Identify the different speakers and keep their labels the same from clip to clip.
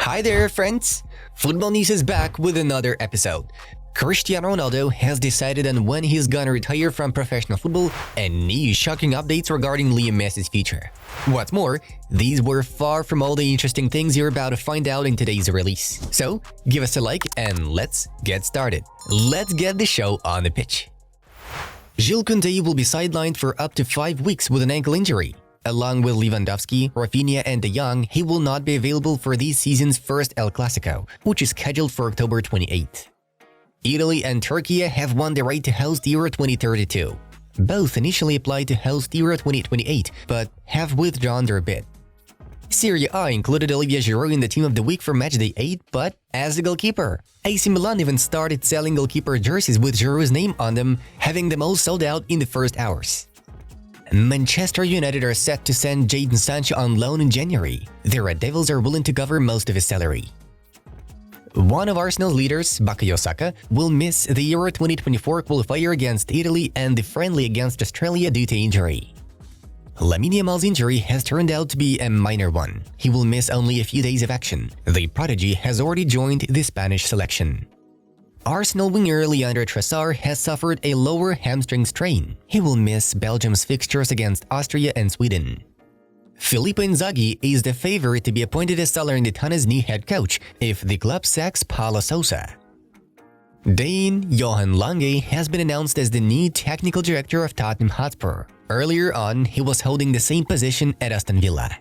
Speaker 1: Hi there, friends! Football News is back with another episode. Cristiano Ronaldo has decided on when he's gonna retire from professional football and new shocking updates regarding Lionel Messi's future. What's more, these were far from all the interesting things you're about to find out in today's release. So, give us a like and let's get started. Let's get the show on the pitch. Jules Koundé will be sidelined for up to 5 weeks with an ankle injury. Along with Lewandowski, Rafinha and De Jong, he will not be available for this season's first El Clasico, which is scheduled for October 28th. Italy and Turkey have won the right to host Euro 2032. Both initially applied to host Euro 2028, but have withdrawn their bid. Serie A included Olivier Giroud in the Team of the Week for Matchday 8, but as a goalkeeper. AC Milan even started selling goalkeeper jerseys with Giroud's name on them, having them all sold out in the first hours. Manchester United are set to send Jadon Sancho on loan in January. The Red Devils are willing to cover most of his salary. One of Arsenal's leaders, Bukayo Saka, will miss the Euro 2024 qualifier against Italy and the friendly against Australia due to injury. Lamine Yamal's injury has turned out to be a minor one. He will miss only a few days of action. The prodigy has already joined the Spanish selection. Arsenal winger Leandro Trossard has suffered a lower hamstring strain. He will miss Belgium's fixtures against Austria and Sweden. Filippo Inzaghi is the favorite to be appointed as Salernitana's new head coach if the club sacks Paulo Sousa. Dane Johan Lange has been announced as the new technical director of Tottenham Hotspur. Earlier on, he was holding the same position at Aston Villa.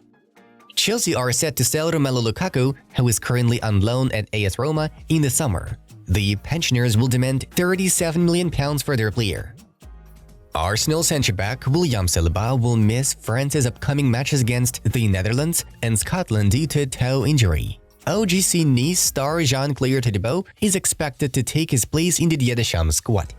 Speaker 1: Chelsea are set to sell Romelu Lukaku, who is currently on loan at AS Roma, in the summer. The pensioners will demand £37 million for their player. Arsenal centre-back William Saliba will miss France's upcoming matches against the Netherlands and Scotland due to a toe injury. OGC Nice star Jean-Claire Todibo is expected to take his place in the Didier Deschamps squad.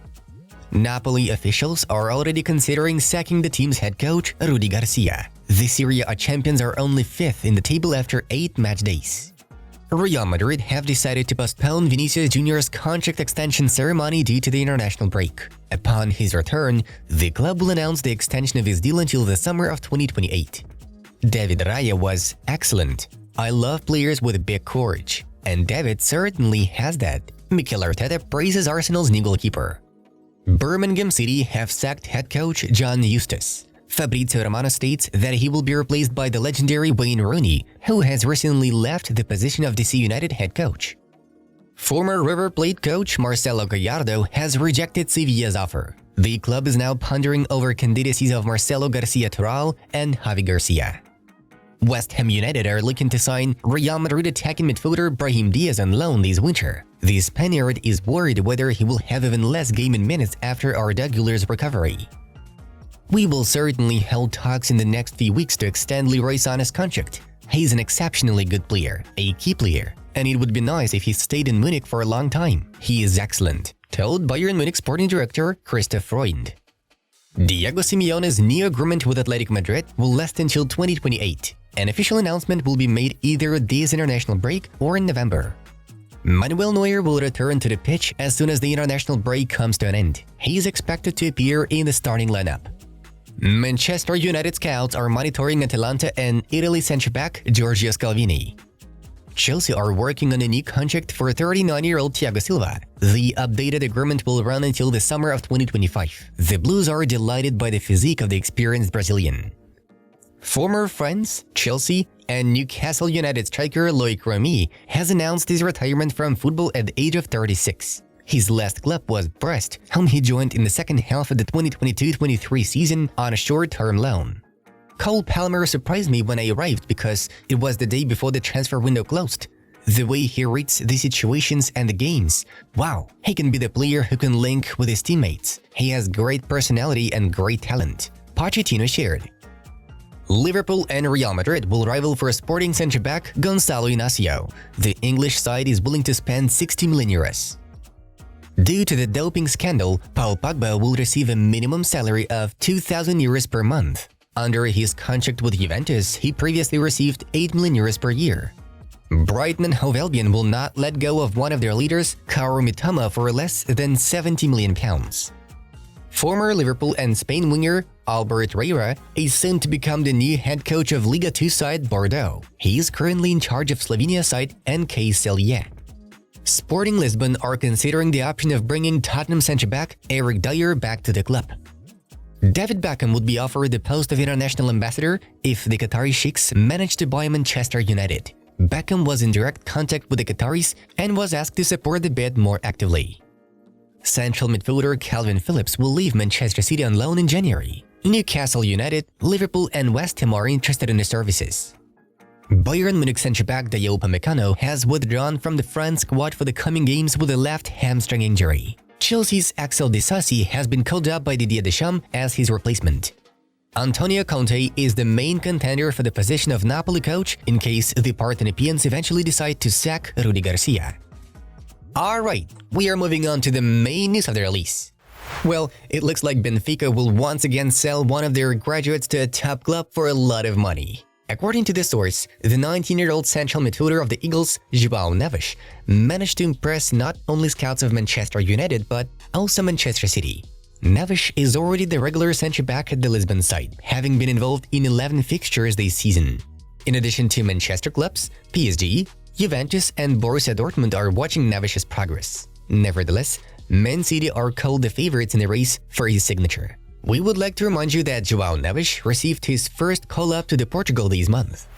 Speaker 1: Napoli officials are already considering sacking the team's head coach, Rudi Garcia. The Serie A champions are only 5th in the table after 8 match days. Real Madrid have decided to postpone Vinicius Jr.'s contract extension ceremony due to the international break. Upon his return, the club will announce the extension of his deal until the summer of 2028. David Raya was excellent. I love players with big courage, and David certainly has that. Mikel Arteta praises Arsenal's new goalkeeper. Birmingham City have sacked head coach John Eustace. Fabrizio Romano states that he will be replaced by the legendary Wayne Rooney, who has recently left the position of DC United head coach. Former River Plate coach Marcelo Gallardo has rejected Sevilla's offer. The club is now pondering over candidacies of Marcelo Garcia Toral and Javi Garcia. West Ham United are looking to sign Real Madrid attacking midfielder Brahim Diaz on loan this winter. The Spaniard is worried whether he will have even less game minutes after Arda Güler's recovery. We will certainly hold talks in the next few weeks to extend Leroy Sané's contract. He's an exceptionally good player, a key player, and it would be nice if he stayed in Munich for a long time. He is excellent, told Bayern Munich sporting director Christoph Freund. Diego Simeone's new agreement with Atletico Madrid will last until 2028. An official announcement will be made either this international break or in November. Manuel Neuer will return to the pitch as soon as the international break comes to an end. He is expected to appear in the starting lineup. Manchester United scouts are monitoring Atalanta and Italy centre-back Giorgio Scalvini. Chelsea are working on a new contract for 39-year-old Thiago Silva. The updated agreement will run until the summer of 2025. The Blues are delighted by the physique of the experienced Brazilian. Former friends, Chelsea, and Newcastle United striker Loic Remy has announced his retirement from football at the age of 36. His last club was Brest, whom he joined in the second half of the 2022-23 season on a short-term loan. Cole Palmer surprised me when I arrived because it was the day before the transfer window closed. The way he reads the situations and the games, wow, he can be the player who can link with his teammates. He has great personality and great talent, Pochettino shared. Liverpool and Real Madrid will rival for sporting centre-back Gonçalo Inácio. The English side is willing to spend €60 million. Due to the doping scandal, Paul Pogba will receive a minimum salary of €2,000 per month. Under his contract with Juventus, he previously received €8 million per year. Brighton and Hove Albion will not let go of one of their leaders, Kaoru Mitoma, for less than £70 million. Former Liverpool and Spain winger Albert Reira is soon to become the new head coach of Liga 2 side Bordeaux. He is currently in charge of Slovenia side NK Celje. Sporting Lisbon are considering the option of bringing Tottenham centre-back Eric Dyer back to the club. David Beckham would be offered the post of international ambassador if the Qatari Sheikhs managed to buy Manchester United. Beckham was in direct contact with the Qataris and was asked to support the bid more actively. Central midfielder Calvin Phillips will leave Manchester City on loan in January. Newcastle United, Liverpool and West Ham are interested in his services. Bayern Munich centre-back Dayot Upamecano has withdrawn from the France squad for the coming games with a left hamstring injury. Chelsea's Axel Disasi has been called up by Didier Deschamps as his replacement. Antonio Conte is the main contender for the position of Napoli coach in case the Partenopeans eventually decide to sack Rudi Garcia. Alright, we are moving on to the main news of the release. Well, it looks like Benfica will once again sell one of their graduates to a top club for a lot of money. According to the source, the 19-year-old central midfielder of the Eagles, João Neves, managed to impress not only scouts of Manchester United but also Manchester City. Neves is already the regular centre-back at the Lisbon side, having been involved in 11 fixtures this season. In addition to Manchester clubs, PSG, Juventus and Borussia Dortmund are watching Neves' progress. Nevertheless, Man City are called the favorites in the race for his signature. We would like to remind you that João Neves received his first call-up to the Portugal this month.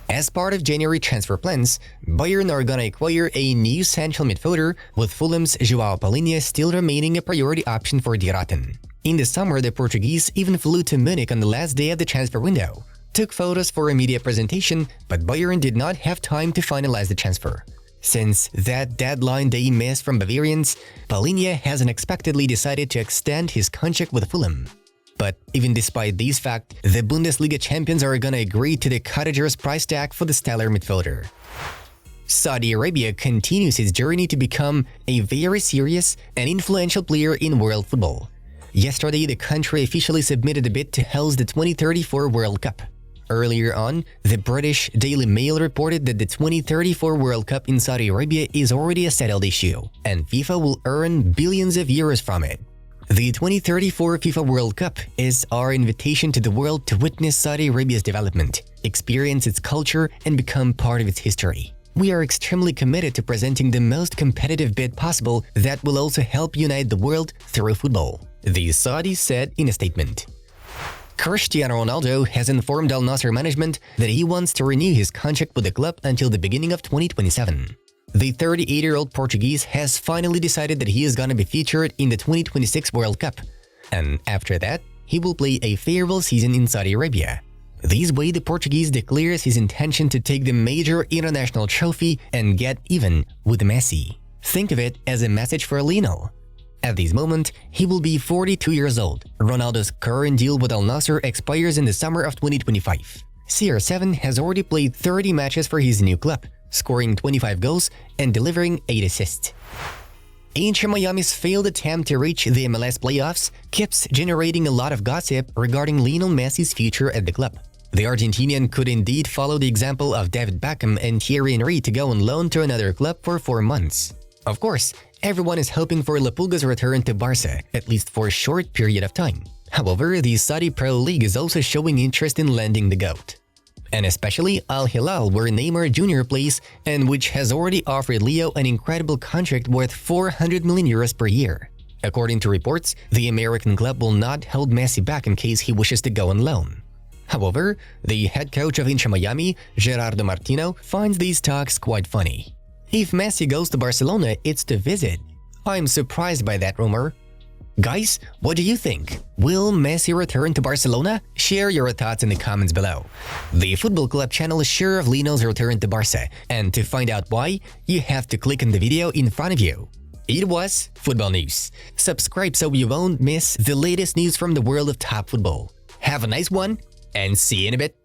Speaker 1: As part of January transfer plans, Bayern are gonna acquire a new central midfielder, with Fulham's João Palhinha still remaining a priority option for Die Rotten. In the summer, the Portuguese even flew to Munich on the last day of the transfer window, took photos for a media presentation, but Bayern did not have time to finalize the transfer. Since that deadline day miss from Bavarians, Palhinha has unexpectedly decided to extend his contract with Fulham. But even despite these facts, the Bundesliga champions are gonna agree to the cottagers' price tag for the stellar midfielder. Saudi Arabia continues its journey to become a very serious and influential player in world football. Yesterday, the country officially submitted a bid to host the 2034 World Cup. Earlier on, the British Daily Mail reported that the 2034 World Cup in Saudi Arabia is already a settled issue, and FIFA will earn billions of euros from it. The 2034 FIFA World Cup is our invitation to the world to witness Saudi Arabia's development, experience its culture, and become part of its history. We are extremely committed to presenting the most competitive bid possible that will also help unite the world through football, the Saudis said in a statement. Cristiano Ronaldo has informed Al-Nassr management that he wants to renew his contract with the club until the beginning of 2027. The 38-year-old Portuguese has finally decided that he is going to be featured in the 2026 World Cup, and after that, he will play a farewell season in Saudi Arabia. This way, the Portuguese declares his intention to take the major international trophy and get even with Messi. Think of it as a message for Lionel. At this moment, he will be 42 years old. Ronaldo's current deal with Al-Nassr expires in the summer of 2025. CR7 has already played 30 matches for his new club, scoring 25 goals and delivering 8 assists. Inter Miami's failed attempt to reach the MLS playoffs keeps generating a lot of gossip regarding Lionel Messi's future at the club. The Argentinian could indeed follow the example of David Beckham and Thierry Henry to go on loan to another club for 4 months. Of course, everyone is hoping for La Pulga's return to Barca, at least for a short period of time. However, the Saudi Pro League is also showing interest in lending the GOAT. And especially Al-Hilal, where Neymar Jr. plays and which has already offered Leo an incredible contract worth 400 million euros per year. According to reports, the American club will not hold Messi back in case he wishes to go on loan. However, the head coach of Inter Miami, Gerardo Martino, finds these talks quite funny. If Messi goes to Barcelona, it's to visit. I'm surprised by that rumor. Guys, what do you think? Will Messi return to Barcelona? Share your thoughts in the comments below. The Football Club channel is sure of Lionel's return to Barca, and to find out why, you have to click on the video in front of you. It was Football News. Subscribe so you won't miss the latest news from the world of top football. Have a nice one, and see you in a bit.